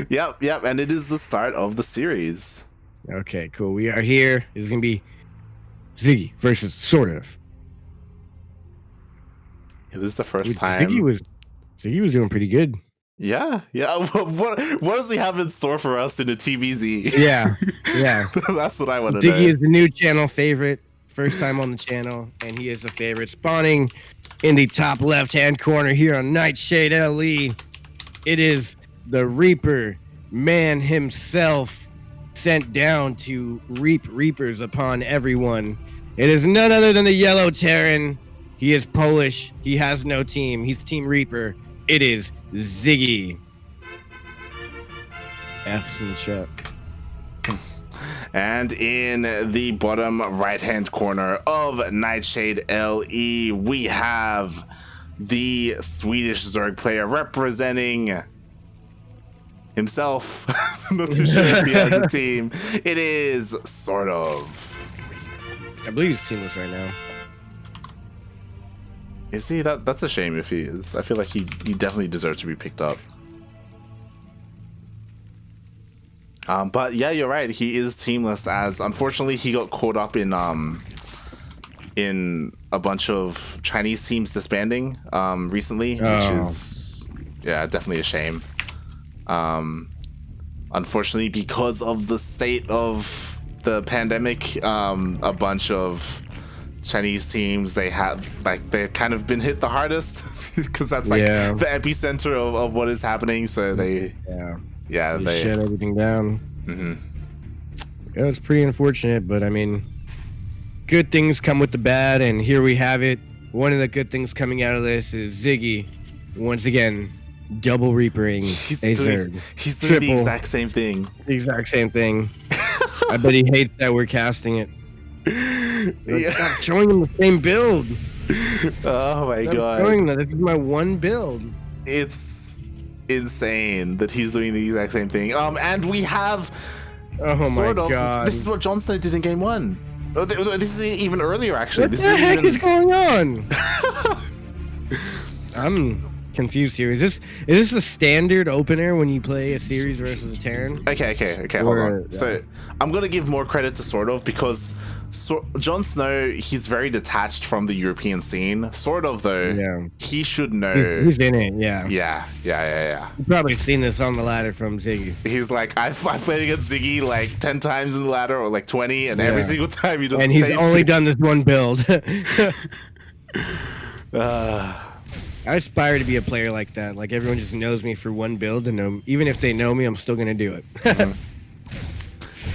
Yep, and it is the start of the series. Okay, cool. We are here. It's gonna be Ziggy versus SortOf. Yeah, this is the first time. Ziggy was doing pretty good. Yeah. What does he have in store for us in a TVZ? Yeah. That's what I want to know. Ziggy is the new channel favorite. First time on the channel, and he is the favorite. Spawning in the top left-hand corner here on Nightshade LE. It is the Reaper man himself, sent down to reap reapers upon everyone. It is none other than the Yellow Terran. He is Polish. He has no team. He's Team Reaper. It is Ziggy. F's in the chat. And in the bottom right-hand corner of Nightshade LE, we have the Swedish Zerg player representing himself. I'm not too sure if he has a team. It is SortOf. I believe he's teamless right now. Is he? That's a shame if he is. I feel like he definitely deserves to be picked up. But yeah, you're right. He is teamless, as unfortunately he got caught up in a bunch of Chinese teams disbanding recently, which is definitely a shame. Unfortunately, because of the state of the pandemic, a bunch of Chinese teams, they've kind of been hit the hardest because that's like the epicenter of what is happening. So they shut everything down. Yeah, it's pretty unfortunate, but I mean, good things come with the bad, and here we have it. One of the good things coming out of this is Ziggy once again double reapering. He's doing the exact same thing. I bet he hates that we're casting it. Stop showing him the same build. Oh my god! Showing that this is my one build. It's insane that he's doing the exact same thing. And we have God. This is what Jon Snow did in game 1. Oh, this is even earlier, actually. What the heck is going on? I'm confused here. Is this a standard opener when you play a series versus a Terran? Okay, hold on. So I'm gonna give more credit to SortOf because Jon Snow, he's very detached from the European scene. SortOf though, he should know. He's in it, yeah. You've probably seen this on the ladder from Ziggy. He's like, I've played against Ziggy like 10 times in the ladder, or like 20, and every single time he does. And he's only done this one build. I aspire to be a player like that. Like everyone just knows me for one build, and even if they know me, I'm still gonna do it.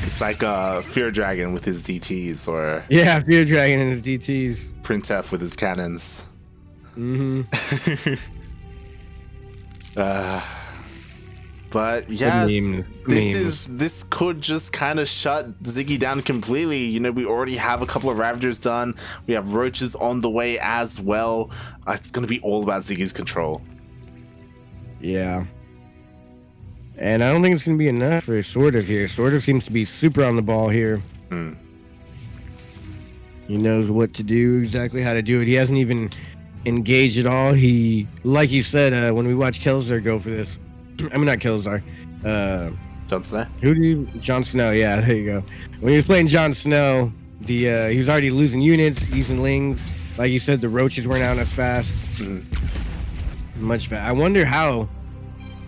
It's like Fear Dragon with his DTs, or Fear Dragon and his DTs. Printf with his cannons. But yes, this could just kind of shut Ziggy down completely. You know, we already have a couple of Ravagers done. We have Roaches on the way as well. It's going to be all about Ziggy's control. Yeah. And I don't think it's going to be enough for SortOf here. SortOf seems to be super on the ball here. He knows what to do, exactly how to do it. He hasn't even engaged at all. He, like you said, when we watched Killzar go for this, I mean, not Killzar. Jon Snow? Jon Snow, yeah, there you go. When he was playing Jon Snow, he was already losing units, using lings. Like you said, the roaches weren't out as fast. Much fast. I wonder how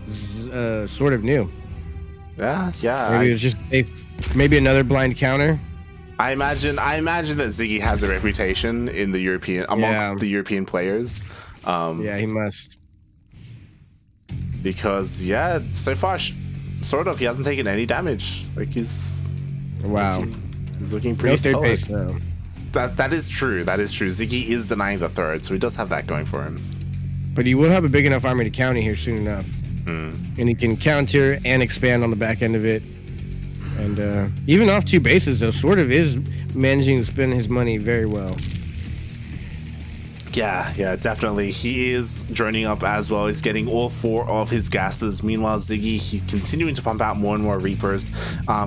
SortOf knew. Yeah. Maybe it was just maybe another blind counter. I imagine that Ziggy has a reputation in the amongst the European players. He must. Because so far SortOf, he hasn't taken any damage. Like he's looking pretty solid. That is true. Ziggy is denying the third, so he does have that going for him. But he will have a big enough army to counter here soon enough. And he can counter and expand on the back end of it. And even off 2 bases, though, SortOf is managing to spend his money very well. Yeah, definitely. He is droning up as well. He's getting all 4 of his gases. Meanwhile, Ziggy, he's continuing to pump out more and more Reapers.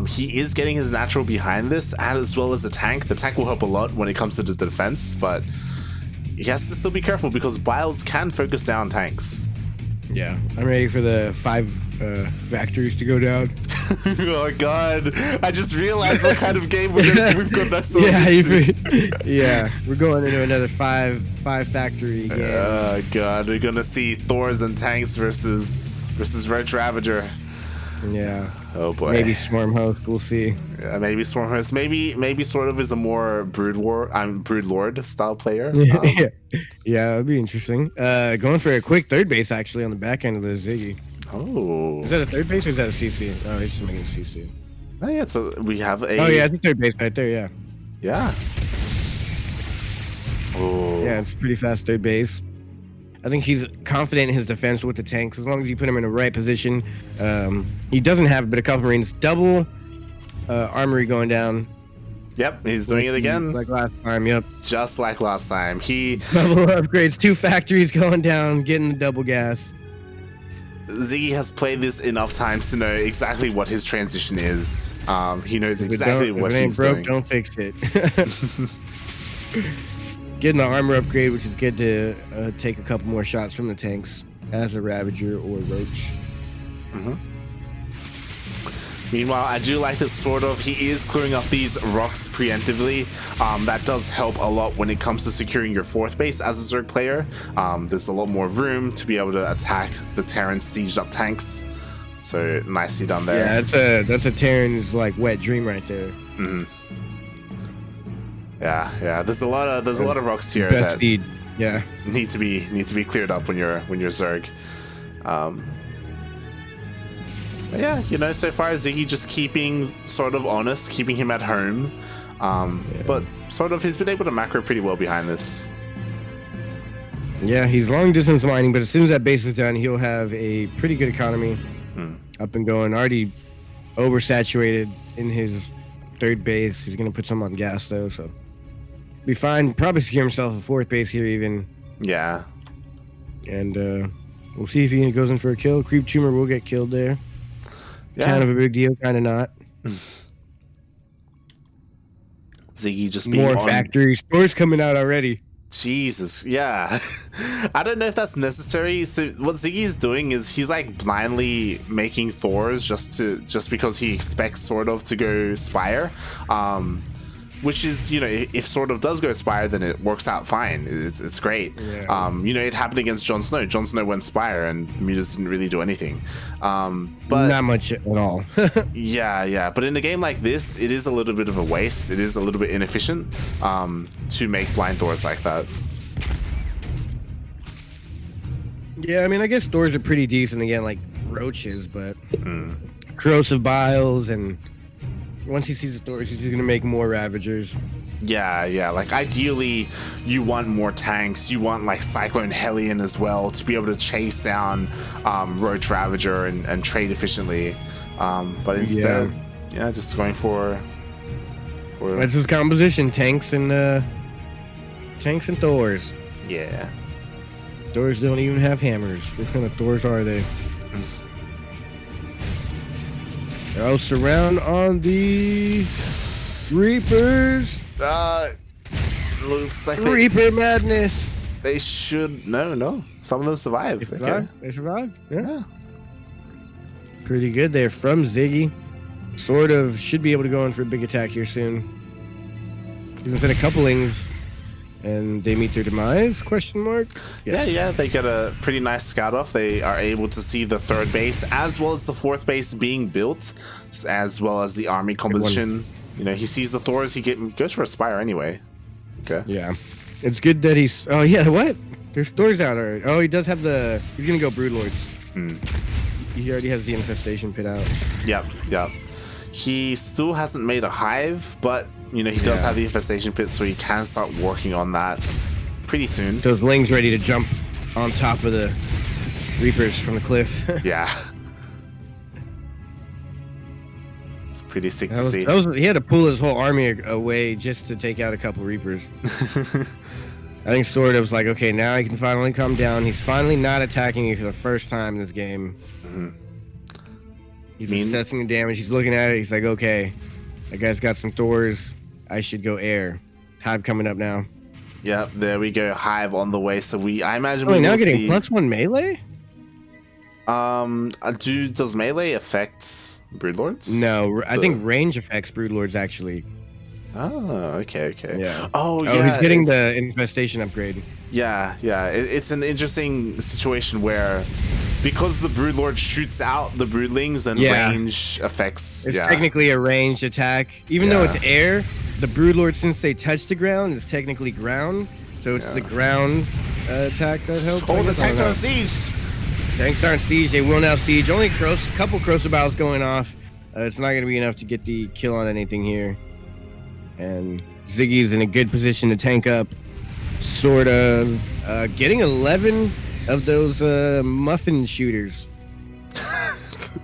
He is getting his natural behind this, and as well as a tank. The tank will help a lot when it comes to the defense, but he has to still be careful because Biles can focus down tanks. Yeah, I'm ready for the 5 factories to go down. Oh god! I just realized what kind of game we've got ourselves into. Yeah, we're going into another five factory game. Oh god, we're gonna see Thors and tanks versus Roach Ravager. Yeah. Oh boy. Maybe Swarm Host. We'll see. Yeah, maybe Swarm Host. Maybe SortOf is a more Brood Lord style player. Yeah, it'd be interesting. Going for a quick third base actually on the back end of the Ziggy. Oh. Is that a third base or is that a CC? Oh, he's just making a CC. Oh yeah, we have a. Oh yeah, it's a third base right there. Yeah. Yeah. Oh. Yeah, it's a pretty fast third base. I think he's confident in his defense with the tanks as long as you put him in the right position. He doesn't have it, but a couple Marines. Double armory going down. Yep, he's doing it again. Like last time, yep. Just like last time. Double upgrades, 2 factories going down, getting the double gas. Ziggy has played this enough times to know exactly what his transition is. He knows exactly what he's doing. Don't fix it. Getting the armor upgrade, which is good to take a couple more shots from the tanks as a Ravager or Roach. Mm-hmm. Meanwhile, I do like that SortOf he is clearing up these rocks preemptively. That does help a lot when it comes to securing your 4th base as a Zerg player. There's a lot more room to be able to attack the Terran's sieged up tanks. So nicely done there. Yeah, that's a Terran's like wet dream right there. Mm-hmm. Yeah. There's a lot of rocks here that need to be cleared up when you're Zerg. Yeah, so far Ziggy just keeping SortOf honest, keeping him at home. But SortOf he's been able to macro pretty well behind this. Yeah, he's long distance mining, but as soon as that base is done, he'll have a pretty good economy up and going. Already oversaturated in his 3rd base. He's gonna put some on gas though, so be fine. Probably secure himself a 4th base here even. Yeah. And we'll see if he goes in for a kill. Creep Tumor will get killed there. Yeah. Kind of a big deal, kind of not. Ziggy just being more factory stores coming out already. Jesus, yeah. I don't know if that's necessary. So what Ziggy is doing is he's like blindly making Thors just because he expects SortOf to go Spire. Which is, if SortOf does go Spire, then it works out fine. It's great. Yeah. It happened against Jon Snow. Jon Snow went Spire, and Mutas didn't really do anything. But not much at all. yeah. But in a game like this, it is a little bit of a waste. It is a little bit inefficient to make blind Thors like that. Yeah, I mean, I guess Thors are pretty decent again, like Roaches, but Corrosive Biles and... Once he sees the Thors, he's going to make more Ravagers. Yeah. Like, ideally, you want more tanks. You want, like, Cyclone Hellion as well to be able to chase down Roach Ravager and trade efficiently. But instead, just going for... That's his composition. Tanks and Thors. Yeah. Thors don't even have hammers. What kind of Thors are they? I'll surround on the Reapers. Looks like Reaper madness. They should no. Some of them survive. They survived. Yeah. Pretty good there from Ziggy. SortOf should be able to go in for a big attack here soon. He's within a couplings. And they meet their demise? Question mark. Yes. Yeah. They get a pretty nice scout off. They are able to see the 3rd base as well as the 4th base being built, as well as the army composition. He sees the Thors. He goes for a Spire anyway. Okay. Yeah, it's good that he's. Oh yeah, what? There's Thors out already. Oh, he does have the. He's gonna go Broodlords. He already has the infestation pit out. Yep. He still hasn't made a hive, but. He does have the infestation pit, so he can start working on that pretty soon. Those Lings ready to jump on top of the Reapers from the cliff. Yeah. It's pretty sick to see. He had to pull his whole army away just to take out a couple Reapers. I think SortOf's like, okay, now he can finally come down. He's finally not attacking you for the first time in this game. He's assessing the damage. He's looking at it. He's like, okay, that guy's got some Thors. I should go air. Hive coming up now. Yep, there we go. Hive on the way. So I imagine we're now getting +1 melee? Does melee affect Broodlords? No, I think range affects Broodlords actually. Oh, okay. Yeah. Oh, yeah. He's getting the infestation upgrade. Yeah. It's an interesting situation where, because the Broodlord shoots out the Broodlings, and range affects. It's technically a ranged attack, even though it's air. The Broodlord, since they touch the ground, is technically ground, so it's the ground attack that helps. Oh, the tanks are sieged. Tanks aren't siege. They will now siege. Only a couple Crossbows going off. It's not going to be enough to get the kill on anything here. And Ziggy's in a good position to tank up. Sort of getting 11 of those muffin shooters.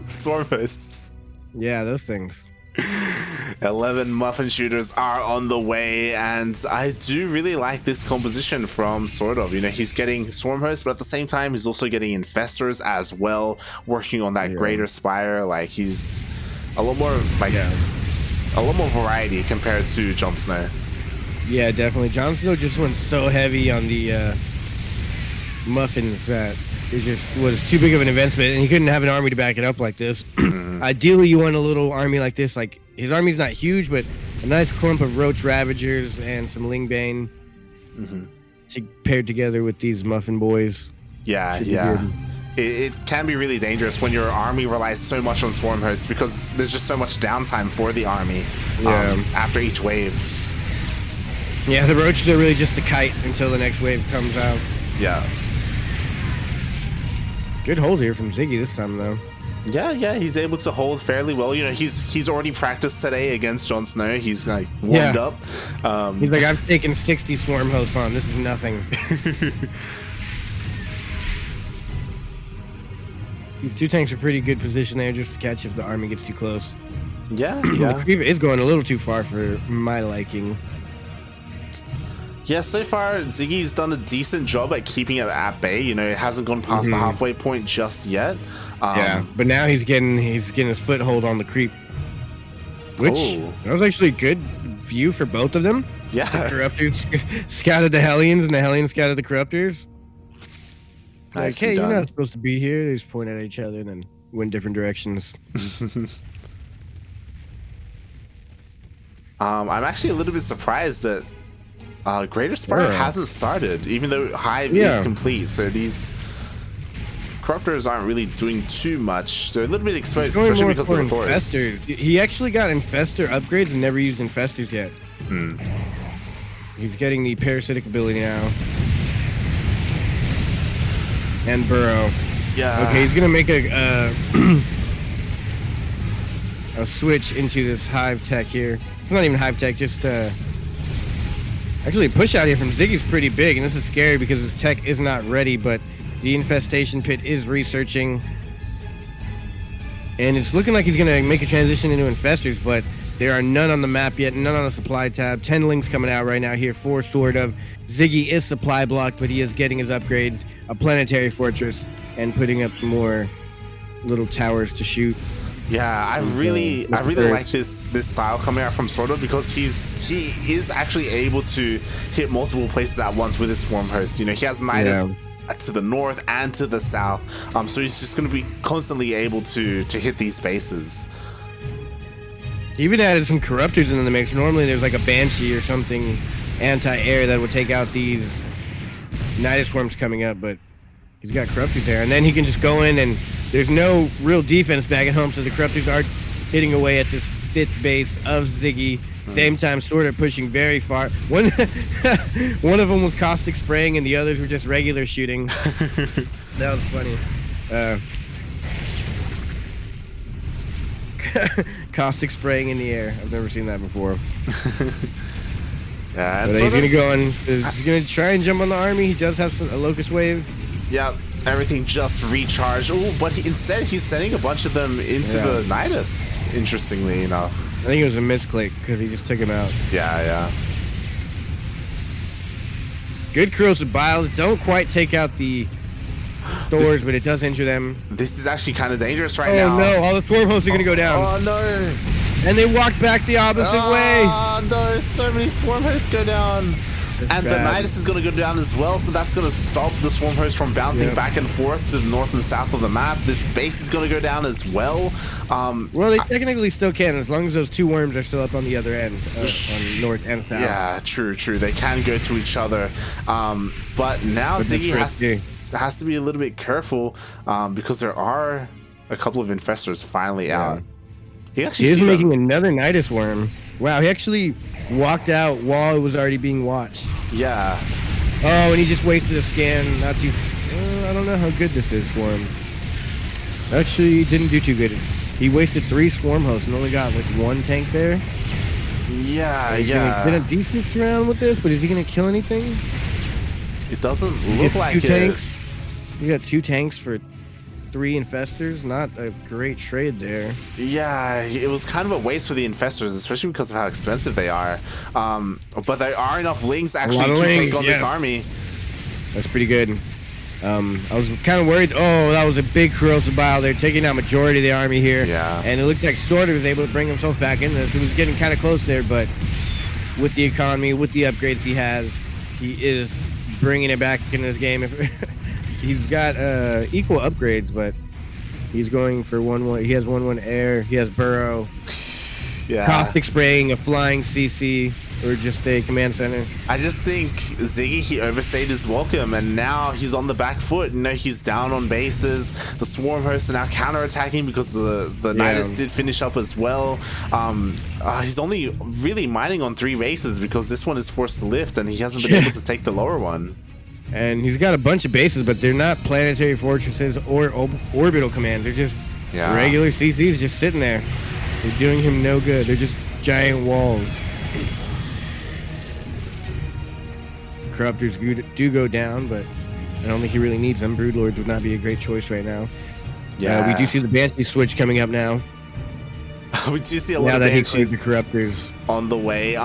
Swarm hosts. Yeah, those things. 11 muffin shooters are on the way, and I do really like this composition from SortOf. You know, he's getting swarm hosts, but at the same time he's also getting infestors as well, working on that greater spire. Like, he's a lot more a lot more variety compared to Jon Snow. Yeah, definitely. Jon Snow just went so heavy on the muffins that it just was too big of an investment, and he couldn't have an army to back it up like this. Ideally, you want a little army like this. Like, his army's not huge, but a nice clump of Roach Ravagers and some Lingbane paired together with these Muffin Boys. Yeah. It can be really dangerous when your army relies so much on Swarm Hosts, because there's just so much downtime for the army after each wave. Yeah, the Roaches are really just a kite until the next wave comes out. Yeah. Good hold here from Ziggy this time, though. Yeah, he's able to hold fairly well. You know, he's already practiced today against Jon Snow. He's like warmed up. He's like, I've taken 60 Swarm Hosts on. This is nothing. These two tanks are pretty good position there just to catch if the army gets too close. Yeah. The creep is going a little too far for my liking. Yeah, so far Ziggy's done a decent job at keeping it at bay. You know, it hasn't gone past the halfway point just yet. But now he's getting his foothold on the creep, which that was actually a good view for both of them. Yeah, the Corruptors scouted the Hellions, and the Hellions scouted the Corruptors. Like, hey, you're not supposed to be here. They just point at each other and then went different directions. I'm actually a little bit surprised that Greater Spire hasn't started, even though Hive is complete. So these Corruptors aren't really doing too much. They're a little bit exposed, especially because of the Thors. He actually got Infestor upgrades and never used Infestors yet. He's getting the Parasitic ability now. And Burrow. Yeah. Okay, he's gonna make a switch into this Hive tech here. It's not even Hive tech, just actually push out here from Ziggy's pretty big, and this is scary because his tech is not ready, but the infestation pit is researching. And it's looking like he's gonna make a transition into infestors, but there are none on the map yet, none on the supply tab. 10 links coming out right now here for SortOf. Ziggy is supply blocked, but he is getting his upgrades, a planetary fortress, and putting up some more little towers to shoot. Yeah, I really like this style coming out from SortOf, because he is actually able to hit multiple places at once with his Swarm Host. You know, he has Nidus to the north and to the south, so he's just going to be constantly able to hit these spaces. He even added some Corruptors into the mix. Normally there's like a Banshee or something anti-air that would take out these Nidus Swarms coming up, but he's got Corruptors there, and then he can just go in, and there's no real defense back at home, so the Corruptors are hitting away at this 5th base of Ziggy. Same time, SortOf pushing very far. One of them was caustic spraying, and the others were just regular shooting. That was funny. Caustic spraying in the air. I've never seen that before. Yeah, but he's gonna go and he's gonna try and jump on the army. He does have a locust wave. Yeah, everything just recharged. Oh, but instead he's sending a bunch of them into the Nidus. Interestingly enough, I think it was a misclick because he just took him out. Yeah. Good corrosive biles. Don't quite take out the Thors, but it does injure them. This is actually kind of dangerous right now. Oh no, all the Swarm Hosts are gonna go down. Oh no. And they walk back the opposite way. Oh no, so many Swarm Hosts go down. And the Nidus is going to go down as well, so that's going to stop the Swarm Host from bouncing back and forth to the north and south of the map. This base is going to go down as well. Well, they technically still can, as long as those two worms are still up on the other end, on north and south. Yeah, true. They can go to each other. But now Ziggy has to be a little bit careful because there are a couple of infestors finally out. He is making another Nidus worm. Wow, he actually walked out while it was already being watched. Yeah. Oh, and he just wasted a scan. Not too. I don't know how good this is for him. Actually, didn't do too good. He wasted 3 swarm hosts and only got like 1 tank there. Yeah, He's been a decent round with this, but is he gonna kill anything? It doesn't look like it. Tanks. You got 2 tanks for 3 infestors. Not a great trade there. Yeah, it was kind of a waste for the infestors, especially because of how expensive they are. But there are enough lings actually to take on this army. That's pretty good. I was kind of worried. Oh, that was a big corrosive bile. They're taking out majority of the army here. Yeah. And it looked like SortOf was able to bring himself back in this. It was getting kind of close there, but with the economy, with the upgrades he has, he is bringing it back in this game. He's got equal upgrades, but he's going for 1-1. He has 1-1 air. He has burrow. Yeah. Caustic spraying, a flying CC, or just a command center. I just think Ziggy, he overstayed his welcome, and now he's on the back foot. You know, he's down on bases. The swarm hosts are now counterattacking because the Nidus did finish up as well. He's only really mining on 3 bases because this one is forced to lift, and he hasn't been able to take the lower one. And he's got a bunch of bases, but they're not planetary fortresses or orbital commands. They're just regular CCs just sitting there. They're doing him no good. They're just giant walls. Corruptors do go down, but I don't think he really needs them. Broodlords would not be a great choice right now. Yeah, we do see the Banshee switch coming up now. We do see a lot of Banshees the Corruptors on the way.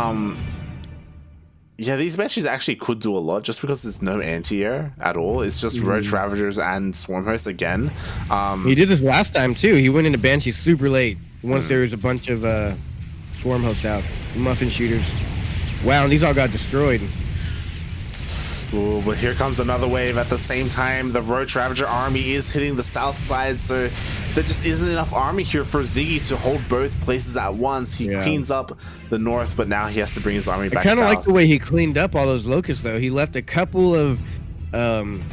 Yeah, these Banshees actually could do a lot just because there's no anti-air at all. It's just Roach Ravagers and Swarm Hosts again. He did this last time too. He went into Banshee super late once there was a bunch of Swarm Hosts out. Muffin Shooters. Wow, and these all got destroyed. Ooh, but here comes another wave at the same time. The Roach Ravager army is hitting the south side, so there just isn't enough army here for Ziggy to hold both places at once. He cleans up the north, but now he has to bring his army back south. I kind of like the way he cleaned up all those locusts, though. He left a couple of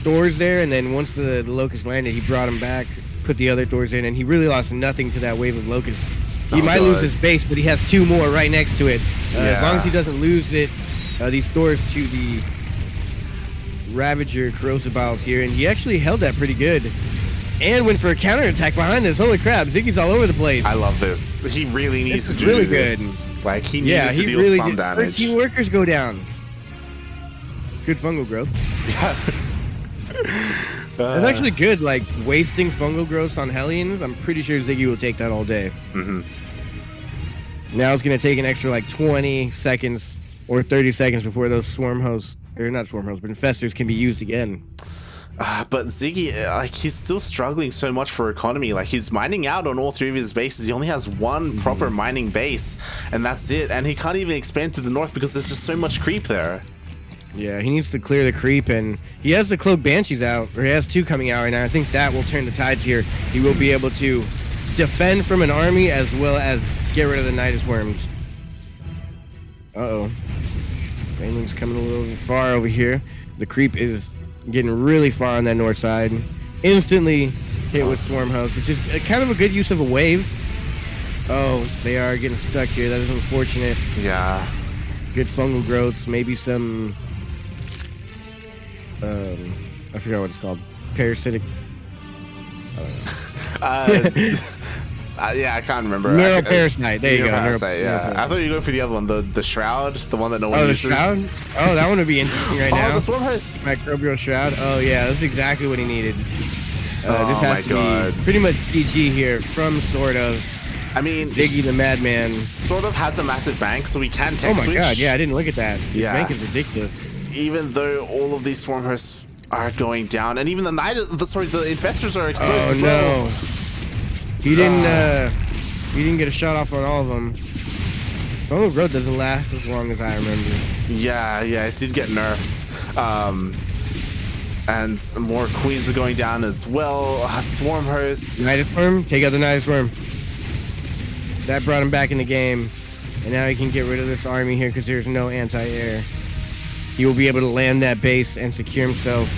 doors there, and then once the locusts landed, he brought them back, put the other doors in, and he really lost nothing to that wave of locusts. He might lose his base, but he has 2 more right next to it. As long as he doesn't lose it, these doors to the Ravager corrosive biles here, and he actually held that pretty good and went for a counterattack behind this. Holy crap, Ziggy's all over the place. I love this. He really needs to do this. Like, he needs to deal some damage. 13 workers go down. Good fungal growth. That's actually good, like wasting fungal growths on Hellions. I'm pretty sure Ziggy will take that all day. Now it's going to take an extra like 20 seconds or 30 seconds before those swarm hosts, or not swarm hosts, but infestors can be used again. But Ziggy, like, he's still struggling so much for economy. Like, he's mining out on all 3 of his bases. He only has 1 proper mining base, and that's it. And he can't even expand to the north because there's just so much creep there. Yeah, he needs to clear the creep, and he has the Cloak Banshees out, or he has 2 coming out right now. I think that will turn the tides here. He will be able to defend from an army as well as get rid of the Nidus worms. Uh-oh. Baneland's coming a little far over here. The creep is getting really far on that north side. Instantly hit with Swarm Host, which is kind of a good use of a wave. Oh, they are getting stuck here. That is unfortunate. Yeah. Good fungal growths. Maybe some... I forgot what it's called. Parasitic... yeah, I can't remember. Neuroparasite. There you go. Neuroparasite, yeah. I thought you were going for the other one, the Shroud, the one that no one uses. Oh, the Shroud? Oh, that one would be interesting right now. Oh, the Swarm Host. Microbial Shroud. Oh, yeah, that's exactly what he needed. This has to be pretty much GG here from SortOf. I mean, Ziggy the Madman. SortOf has a massive bank, so we can tech switch. Oh my god, yeah, I didn't look at that. His bank is ridiculous. Even though all of these Swarm Hosts are going down, and even the infestors are exposed as well. No. He didn't get a shot off on all of them. Phone Growth doesn't last as long as I remember. Yeah, it did get nerfed. And more queens are going down as well. Swarm Host. Nidus Worm? Take out the Nidus Worm. That brought him back in the game. And now he can get rid of this army here because there's no anti-air. He will be able to land that base and secure himself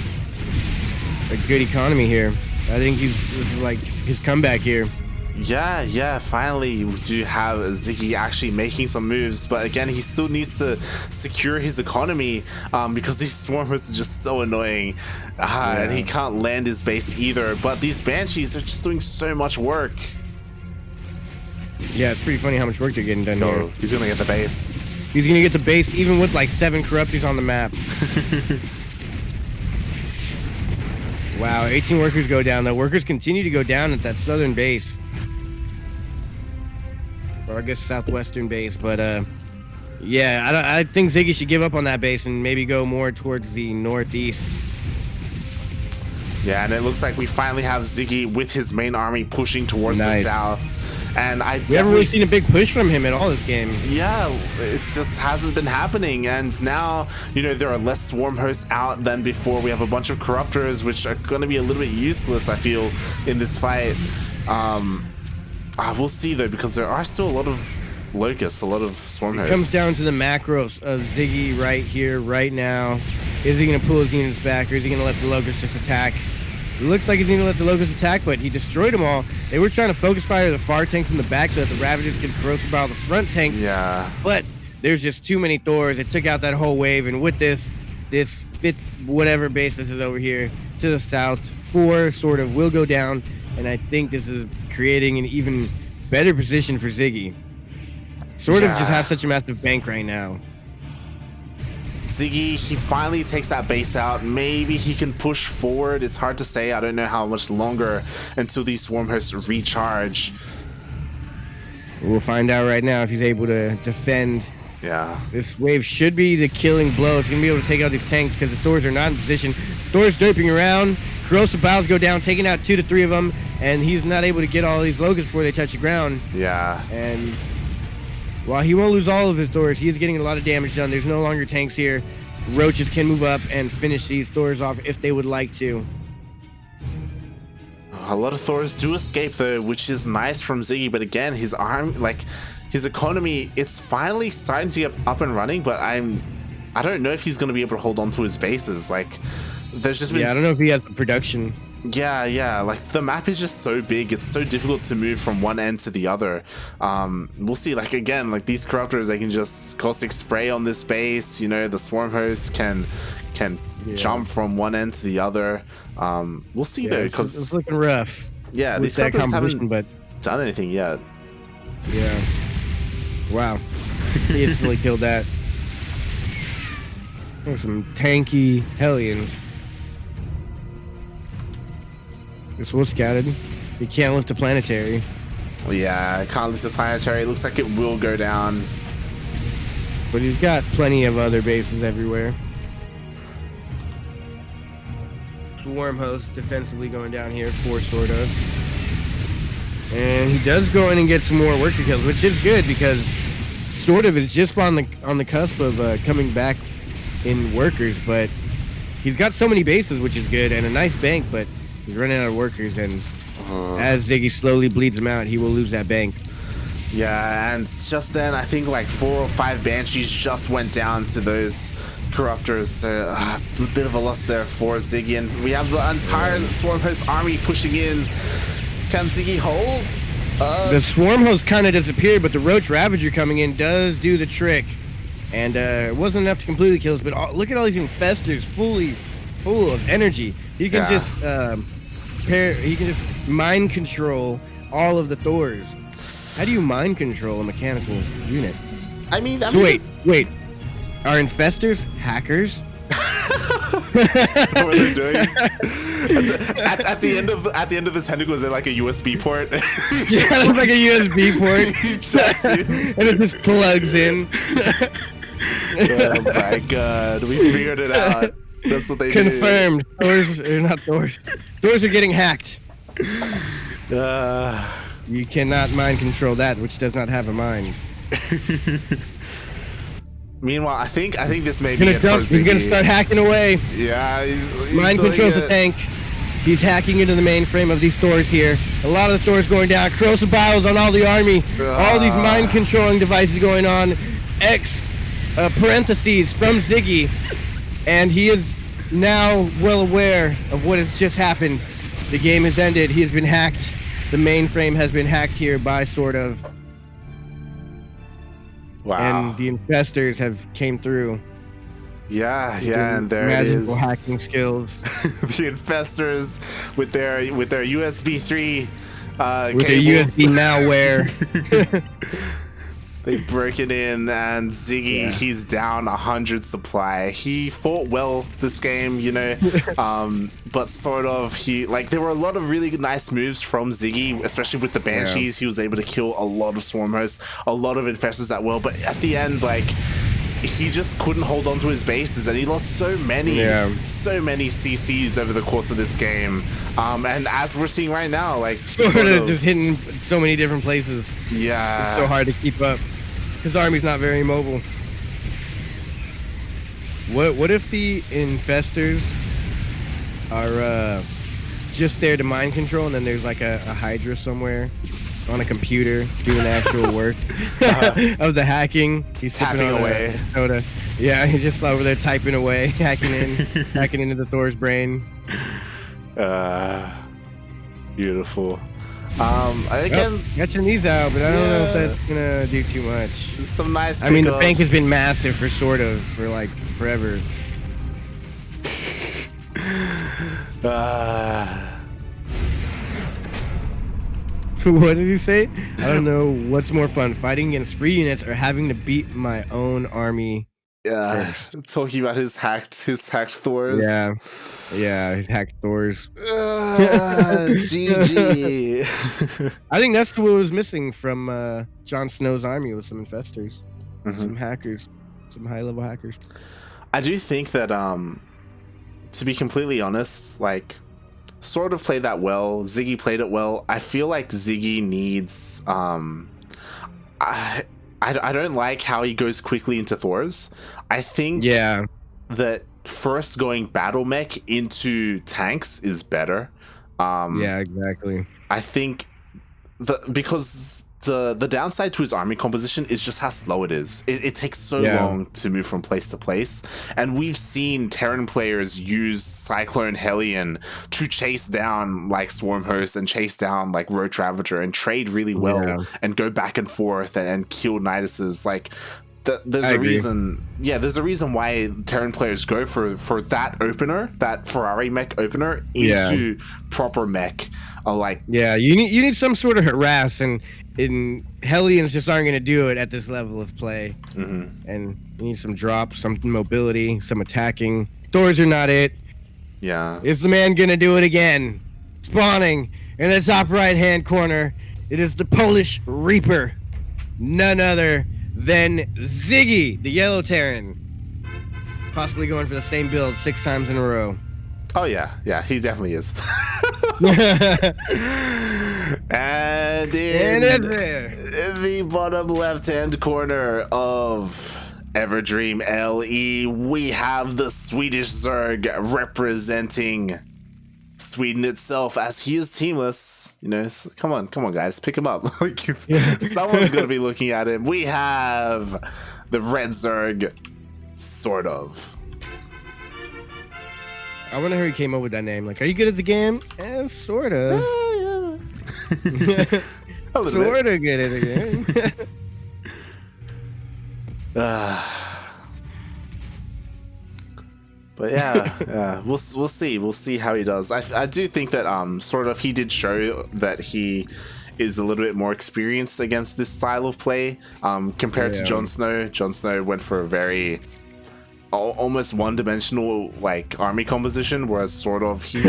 a good economy here. I think this is like his comeback here. Yeah, finally we do have Ziggy actually making some moves, but again, he still needs to secure his economy because these swarmers are just so annoying, and he can't land his base either. But these Banshees are just doing so much work. Yeah, it's pretty funny how much work they're getting done here. He's gonna get the base. He's gonna get the base even with like 7 Corruptors on the map. Wow, 18 workers go down. The workers continue to go down at that southern base. Or I guess southwestern base, but yeah, I think Ziggy should give up on that base and maybe go more towards the northeast. Yeah, and it looks like we finally have Ziggy with his main army pushing towards the south. And we haven't really seen a big push from him at all this game. Yeah, it just hasn't been happening. And now, there are less swarm hosts out than before. We have a bunch of corruptors, which are going to be a little bit useless, I feel, in this fight. We'll see, though, because there are still a lot of locusts, a lot of swarm hosts. It comes down to the macros of Ziggy right here, right now. Is he going to pull his units back, or is he going to let the locusts just attack? It looks like he's going to let the locusts attack, but he destroyed them all. They were trying to focus fire the far tanks in the back so that the Ravagers could corrosive bow the front tanks. Yeah. But there's just too many Thors. It took out that whole wave, and with this fifth whatever base this is over here to the south, 4 sort of will go down, and I think this is creating an even better position for Ziggy. Sort of just has such a massive bank right now. Ziggy, he finally takes that base out. Maybe he can push forward. It's hard to say. I don't know how much longer until these swarm hosts recharge. We'll find out right now if he's able to defend. Yeah. This wave should be the killing blow. It's going to be able to take out these tanks because the Thors are not in position. Thors derping around. Corrosive bows go down, taking out 2 to 3 of them, and he's not able to get all these locusts before they touch the ground. Yeah. And while he won't lose all of his Thors, he is getting a lot of damage done. There's no longer tanks here. Roaches can move up and finish these Thors off if they would like to. A lot of Thors do escape though, which is nice from Ziggy, but again, his arm, his economy, it's finally starting to get up and running, but I don't know if he's going to be able to hold on to his bases. There's just been... Yeah, I don't know if he has the production. Yeah, the map is just so big, it's so difficult to move from one end to the other. We'll see, again, these corruptors, they can just caustic spray on this base, the swarm hosts can jump from one end to the other. We'll see though, because it's looking rough. Yeah, these corruptors haven't done anything yet. Yeah. Wow. He instantly killed that. There's some tanky Hellions. This was scattered. He can't lift a planetary. Yeah, can't lift a planetary. It looks like it will go down. But he's got plenty of other bases everywhere. Swarm hosts defensively going down here for SortOf. And he does go in and get some more worker kills, which is good because SortOf is just on the cusp of coming back in workers, but he's got so many bases, which is good, and a nice bank, but he's running out of workers, and as Ziggy slowly bleeds him out, he will lose that bank. Yeah, and just then, I think 4 or 5 Banshees just went down to those Corruptors. So, a bit of a loss there for Ziggy, and we have the entire Swarm Host army pushing in. Can Ziggy hold? The Swarm Host kind of disappeared, but the Roach Ravager coming in does do the trick. And it wasn't enough to completely kill us, but look at all these infestors full of energy. He can he can just mind control all of the Thors. How do you mind control a mechanical unit? Wait. Are infestors hackers? That's what they're doing. At the end of the tentacle, is there a USB port? Yeah, it's like a USB port. And it just plugs in. Oh my god, we figured it out. That's what they Confirmed. Thors are not Thors. Thors are getting hacked. You cannot mind control that which does not have a mind. Meanwhile, I think this may be it for He's Ziggy. gonna start hacking away. Yeah, he's Mind controls the tank. He's hacking into the mainframe of these stores here. A lot of the stores going down. Corrosive bios on all the army. All these mind controlling devices going on. Parentheses from Ziggy. And he is now well aware of what has just happened. The game has ended. He has been hacked. The mainframe has been hacked here by SortOf. Wow. And the infestors have came through. Yeah, and there it is. Magical hacking skills. The infestors with their USB 3 with their USB malware. They broke it in, and Ziggy, he's down 100 supply. He fought well this game, you know, but there were a lot of really nice moves from Ziggy, especially with the Banshees. He was able to kill a lot of Swarm hosts, a lot of infestors that well, but at the end, like, he just couldn't hold on to his bases, and he lost so many CCs over the course of this game. And as we're seeing right now, like, SortOf just hitting so many different places. Yeah, it's so hard to keep up. His army's not very mobile. What if the infestors are just there to mind control, and then there's like a Hydra somewhere on a computer doing actual work of the hacking? He's tapping away. Soda. Yeah, he's just over there typing away, hacking into the Thor's brain. Beautiful. Got your knees out, but I don't know if that's gonna do too much. Some nice pickups. I mean, the bank has been massive for SortOf for like forever. What did you say? I don't know what's more fun, fighting against free units or having to beat my own army. Yeah, talking about his hacked Thors. Yeah, his hacked Thors. GG. I think that's what was missing from Jon Snow's army, was some infestors, some hackers, some high-level hackers. I do think that, to be completely honest, like, SortOf played that well. Ziggy played it well. I feel like Ziggy needs, I don't like how he goes quickly into Thors. I think that first going battle mech into tanks is better. Yeah, exactly. I think because the downside to his army composition is just how slow it is. It takes so long to move from place to place, and we've seen Terran players use Cyclone Hellion to chase down like Swarm Host and chase down like Roach Ravager and trade really well and go back and forth and kill Niduses. Like, there's a reason. Yeah, there's a reason why Terran players go for that opener, that Ferrari mech opener, into proper mech. You need some sort of harass, and Hellions just aren't going to do it at this level of play. And you need some drops, some mobility, some attacking. Thors are not it. Yeah. Is the man going to do it again? Spawning in the top right hand corner, it is the Polish Reaper, none other than Ziggy, the Yellow Terran, possibly going for the same build 6 times in a row. Oh yeah, he definitely is. And in the bottom left-hand corner of Everdream LE, we have the Swedish Zerg representing Sweden itself, as he is teamless. You know, come on, guys, pick him up. Like, someone's gonna be looking at him. We have the Red Zerg, SortOf. I wonder how he came up with that name. Like, are you good at the game? Sort of. Yeah. Sort of good at the game. But yeah, we'll see how he does. I do think that SortOf, he did show that he is a little bit more experienced against this style of play compared to Jon Snow. Jon Snow went for a very almost one-dimensional like army composition, whereas SortOf he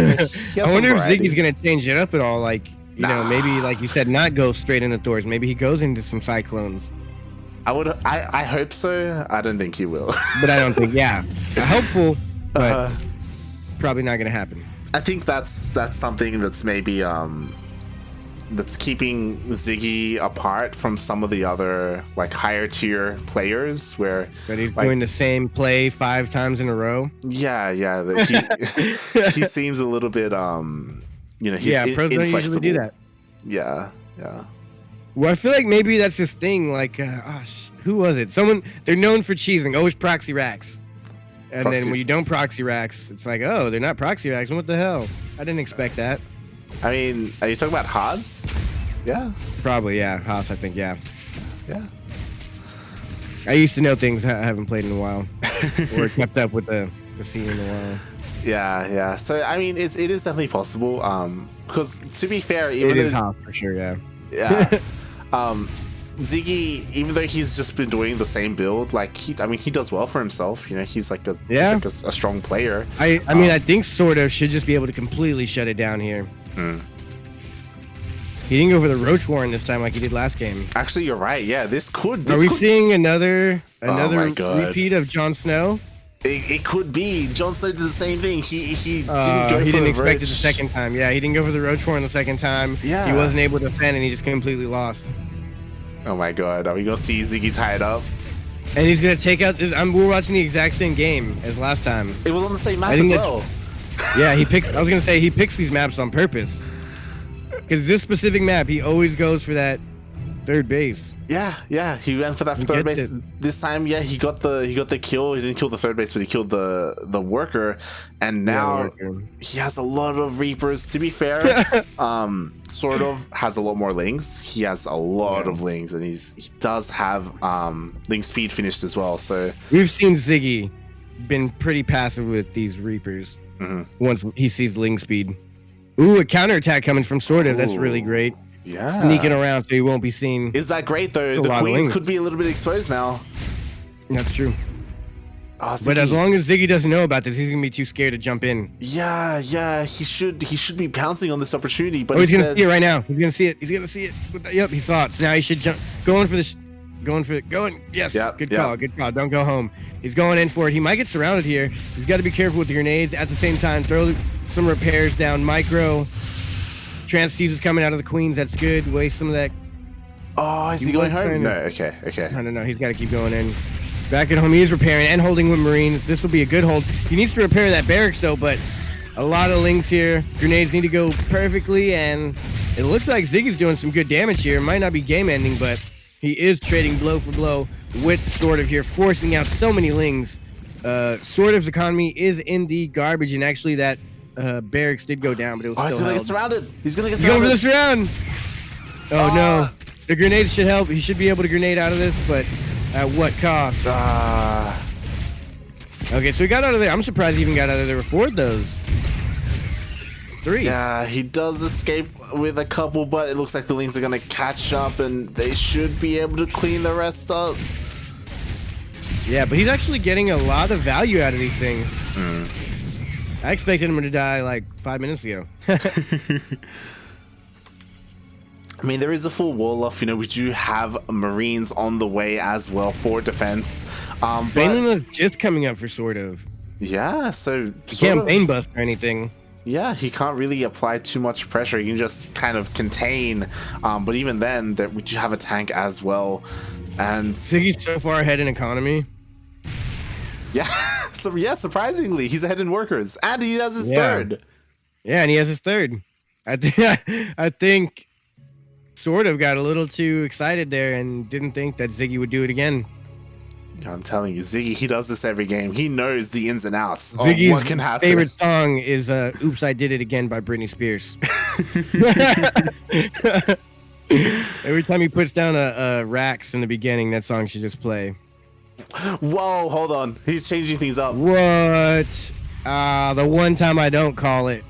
I wonder if Ziggy's gonna change it up at all. Like, you know, maybe like you said, not go straight into Thors. Maybe he goes into some Cyclones. I hope so. I don't think he will. But I don't think. Yeah, hopeful, but probably not gonna happen. I think that's something that's maybe that's keeping Ziggy apart from some of the other like higher tier players, where but he's doing the same play 5 times in a row. Yeah, he seems a little bit he's pros don't usually do that. Yeah. Well, I feel like maybe that's his thing. Like, who was it? Someone, they're known for cheesing, always proxy racks. And then when you don't proxy racks, it's like, oh, they're not proxy racks. What the hell? I didn't expect that. I mean, are you talking about Haas? Yeah. Probably, yeah. Haas, I think, yeah. Yeah. I used to know things I haven't played in a while. Or kept up with the scene in a while. Yeah. So, I mean, it is definitely possible. Because, to be fair, even it is Haas, for sure, yeah. Yeah. Ziggy, even though he's just been doing the same build, like he does well for himself. You know, he's like a strong player. I mean, I think SortOf should just be able to completely shut it down here. He didn't go for the Roach Warren this time like he did last game. Actually, you're right. Yeah, this could. Are we seeing another repeat of Jon Snow? It could be. Jon Snow did the same thing. He didn't go for he didn't the expect Roach. it the second time. Yeah, he didn't go for the Roach Warren the second time. Yeah. He wasn't able to defend, and he just completely lost. Oh my god, are we gonna see Ziggy tie it up? And he's gonna take out. We're watching the exact same game as last time. It was on the same map as well. Yeah, he picks. I was gonna say he picks these maps on purpose. Because this specific map, he always goes for that third base. Yeah, he went for that third base this time. Yeah, he got the kill. He didn't kill the third base, but he killed the worker. And now he has a lot of Reapers. To be fair, SortOf has a lot more Lings. He has a lot of Lings, and he does have Ling speed finished as well. So we've seen Ziggy been pretty passive with these Reapers. Once he sees Ling speed. Ooh, a counterattack coming from SortOf. That's really great. Yeah. Sneaking around so he won't be seen. Is that great, though? The Queens could be a little bit exposed now. That's true. Oh, but as long as Ziggy doesn't know about this, he's going to be too scared to jump in. Yeah. He should be pouncing on this opportunity. But he's going to see it right now. He's going to see it. Yep, he saw it. So now he should jump. Going for this. Yes. Yep, good call. Good call. Don't go home. He's going in for it. He might get surrounded here. He's got to be careful with the grenades. At the same time, throw some repairs down. Micro. Transfuse is coming out of the Queens. That's good. Waste some of that. Oh, is he going home? No. Okay. No. He's got to keep going in. Back at home, he is repairing and holding with Marines. This will be a good hold. He needs to repair that barracks, though, but a lot of Lings here. Grenades need to go perfectly, and it looks like Ziggy's doing some good damage here. Might not be game-ending, but he is trading blow for blow with SortOf here, forcing out so many Lings. SortOf's economy is in the garbage, and actually that barracks did go down, but it was still he's gonna get surrounded. He's gonna get surrounded. He's going for this round. Oh, no. The grenades should help. He should be able to grenade out of this, but at what cost? Okay, so he got out of there. I'm surprised he even got out of there with 4 of those. 3. Yeah, he does escape with a couple, but it looks like the Lings are gonna catch up, and they should be able to clean the rest up. Yeah, but he's actually getting a lot of value out of these things. I expected him to die like 5 minutes ago. I mean, there is a full wall off. You know, we do have Marines on the way as well for defense. Baneland is just coming up for SortOf. Yeah, so he can't Bane bust or anything. Yeah, he can't really apply too much pressure. You can just kind of contain. But even then, we do have a tank as well. And Ziggy's so far ahead in economy. Yeah, surprisingly, he's ahead in workers, and he has his third. Yeah, and he has his third. I think SortOf got a little too excited there and didn't think that Ziggy would do it again. I'm telling you, Ziggy, he does this every game. He knows the ins and outs of what can happen. Favorite song is "Oops, I Did It Again" by Britney Spears. Every time he puts down a racks in the beginning, that song should just play. Whoa, hold on. He's changing things up. What? The one time I don't call it.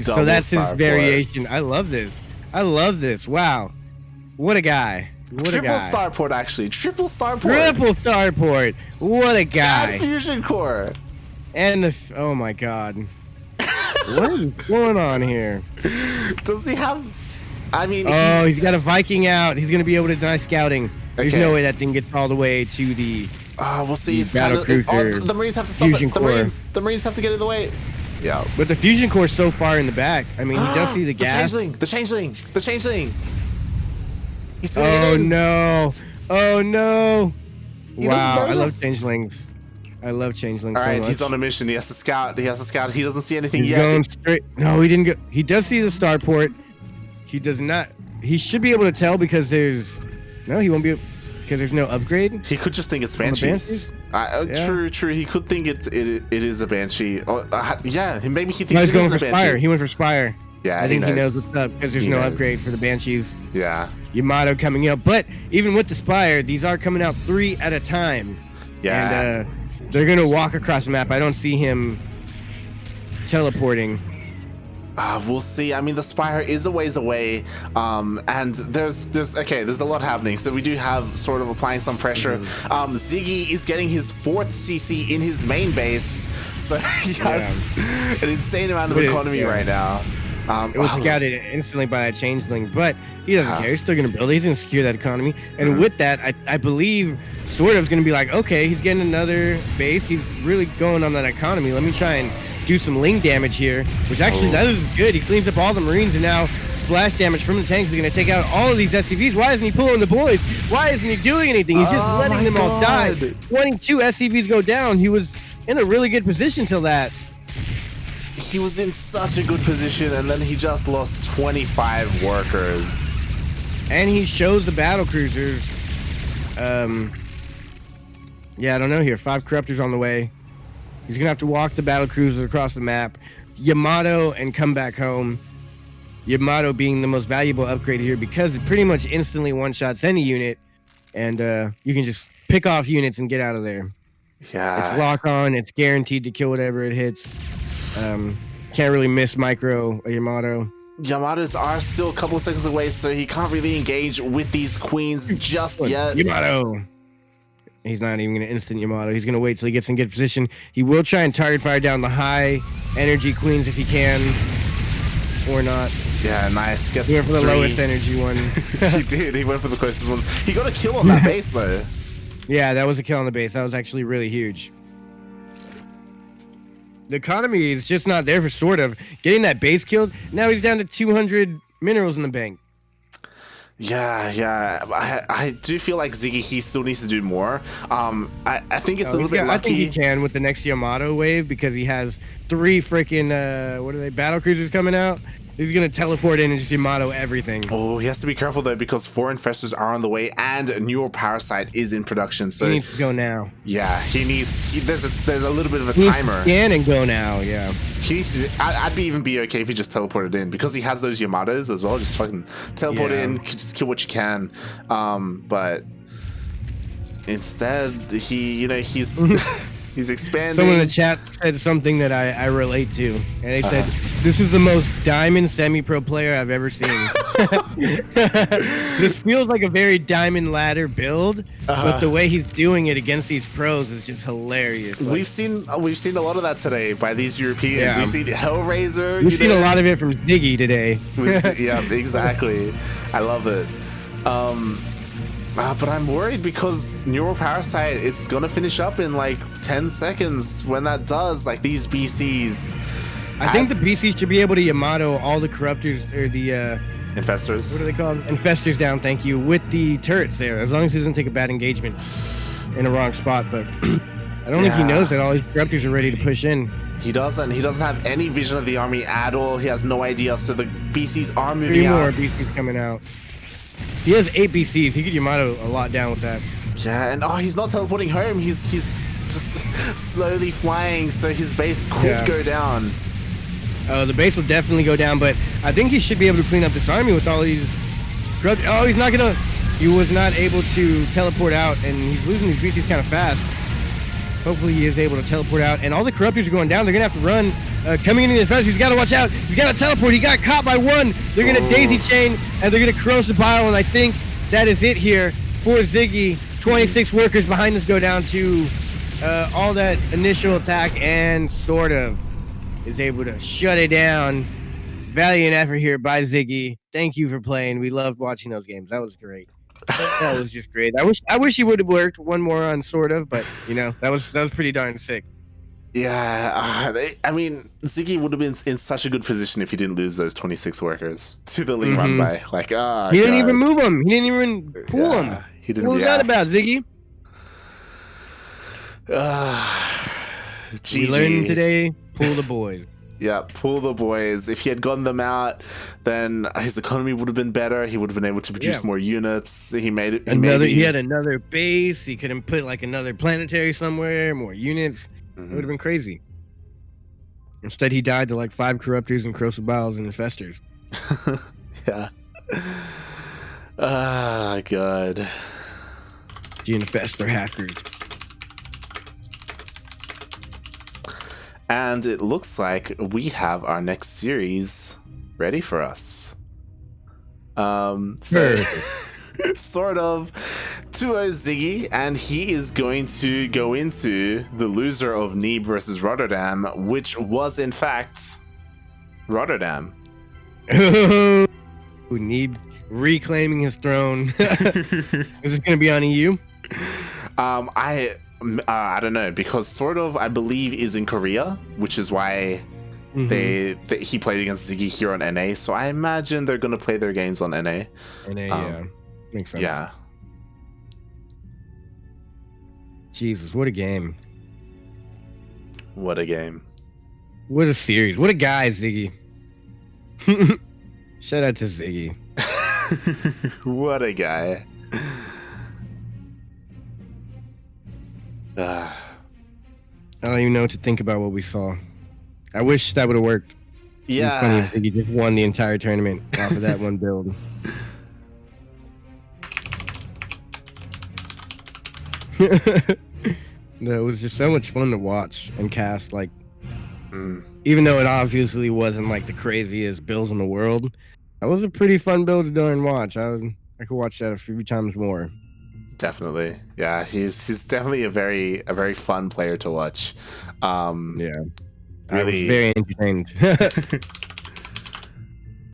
So that's his variation. I love this. Wow. What a guy. Triple starport, actually. Triple starport. What a guy. Sad fusion core. And oh my god. What is going on here? Does he have... I mean... he's got a Viking out. He's going to be able to deny scouting. There's no way that thing gets all the way to the... we'll see. It's kind of... the Marines have to stop it. The Marines have to get in the way. Yeah. But the fusion core is so far in the back. I mean, he does see the gas. The changeling. He's Oh no! Oh no! He Wow, I love changelings. I love changelings. All right, so much. he's on a mission. He has to scout. He doesn't see anything He's yet. Going straight. No, he didn't go. He does see the starport. He does not. He should be able to tell because there's. No, he won't be. Because there's no upgrade. He could just think it's banshees. Yeah. True. He could think it is a banshee. Yeah, maybe he thinks No, he's it going is for a banshee. Spire. He went for Spire. Yeah, I think he knows what's up because there's no upgrade for the banshees. Yeah. Yamato coming up, but even with the Spire, these are coming out 3 at a time. Yeah. And they're gonna walk across the map. I don't see him teleporting. We'll see. I mean, the Spire is a ways away, and there's a lot happening. So we do have sort of applying some pressure. Ziggy is getting his 4th CC in his main base, so he has an insane amount of economy right now. It was scouted instantly by that changeling, but he doesn't care. He's still going to build. He's going to secure that economy. And with that, I believe SortOf's going to be like, okay, he's getting another base. He's really going on that economy. Let me try and do some ling damage here, which actually that is good. He cleans up all the Marines, and now splash damage from the tanks is going to take out all of these SCVs. Why isn't he pulling the boys? Why isn't he doing anything? He's just letting them all die. 22 SCVs go down. He was in a really good position till that. He was in such a good position, and then he just lost 25 workers. And he shows the battle cruisers. Yeah, I don't know here. 5 corruptors on the way. He's gonna have to walk the battle cruisers across the map. Yamato and come back home. Yamato being the most valuable upgrade here because it pretty much instantly one-shots any unit, and you can just pick off units and get out of there. Yeah. It's lock on. It's guaranteed to kill whatever it hits. Can't really miss micro Yamato. Yamatos are still a couple of seconds away, so he can't really engage with these queens just yet. Yamato. He's not even going to instant Yamato. He's going to wait till he gets in good position. He will try and target fire down the high energy queens if he can, or not. Yeah, nice. Gets he went for the lowest energy one. He did. He went for the closest ones. He got a kill on that base, though. Yeah, that was a kill on the base. That was actually really huge. The economy is just not there for SortOf. Getting that base killed, now he's down to 200 minerals in the bank. Yeah. I do feel like Ziggy, he still needs to do more. I think it's a little bit lucky. I think he can with the next Yamato wave because he has 3 freaking, battle cruisers coming out. He's going to teleport in and just Yamato everything. Oh, he has to be careful, though, because 4 infestors are on the way and a newer parasite is in production. So he needs to go now. Yeah, there's a little bit of a he timer. Needs to scan and go now, yeah. I'd even be okay if he just teleported in because he has those Yamatos as well. Just fucking teleport in, just kill what you can. But instead, he's he's expanding. Someone in the chat said something that I relate to, and they said, "This is the most diamond semi-pro player I've ever seen." This feels like a very diamond ladder build, but the way he's doing it against these pros is just hilarious. Like, we've seen a lot of that today by these Europeans. We've seen Hellraiser. We've seen a lot of it from Ziggy today. Yeah, exactly. I love it. But I'm worried because Neuroparasite, it's gonna finish up in like 10 seconds. When that does, like these BCs. I think the BCs should be able to Yamato all the corruptors or the infestors. What are they called? Infestors down, thank you, with the turrets there, as long as he doesn't take a bad engagement in a wrong spot. But I don't think he knows that all these corruptors are ready to push in. He doesn't have any vision of the army at all. He has no idea. So the BCs are moving out. 3 more BCs coming out. He has 8 BCs. He could Yamato a lot down with that. Yeah, and he's not teleporting home. He's just slowly flying, so his base could go down. The base will definitely go down, but I think he should be able to clean up this army with all these. He's not gonna. He was not able to teleport out, and he's losing these BCs kind of fast. Hopefully, he is able to teleport out, and all the corruptors are going down. They're gonna have to run. Coming into the defense, he's got to watch out. He's got to teleport. He got caught by 1. They're going to daisy chain, and they're going to corrosive bile, and I think that is it here for Ziggy. 26 workers behind us go down to all that initial attack, and SortOf is able to shut it down. Valiant effort here by Ziggy. Thank you for playing. We loved watching those games. That was great. That was just great. I wish he would have worked one more on SortOf, but that was pretty darn sick. Yeah, I mean, Ziggy would have been in such a good position if he didn't lose those 26 workers to the Ling run by. Like, he didn't even move him. He didn't even pull him. He didn't what react. was that about, Ziggy? We learned today, pull the boys. Yeah, pull the boys. If he had gotten them out, then his economy would have been better. He would have been able to produce more units. He made it. He had another base. He couldn't put like another planetary somewhere, more units. It would have been crazy. Instead, he died to like 5 corruptors and corrosive biles and infestors. Yeah. Ah, God. The infestor hackers. And it looks like we have our next series ready for us. Sort of 2-0 Ziggy, and he is going to go into the loser of Neeb versus Rotterdam, which was in fact Rotterdam. Neeb reclaiming his throne. Is this going to be on EU? I don't know, because SortOf, I believe, is in Korea, which is why he played against Ziggy here on NA. So I imagine they're going to play their games on NA. Yeah, makes sense. Yeah. Jesus, what a game! What a game! What a series! What a guy, Ziggy! Shout out to Ziggy. What a guy! I don't even know what to think about what we saw. I wish that would have worked. Yeah. Funny if Ziggy just won the entire tournament off of that one build. No, it was just so much fun to watch and cast. Like, even though it obviously wasn't like the craziest builds in the world, that was a pretty fun build to do and watch. I could watch that a few times more. Definitely, yeah. He's definitely a very fun player to watch. Yeah, really I was very entertained.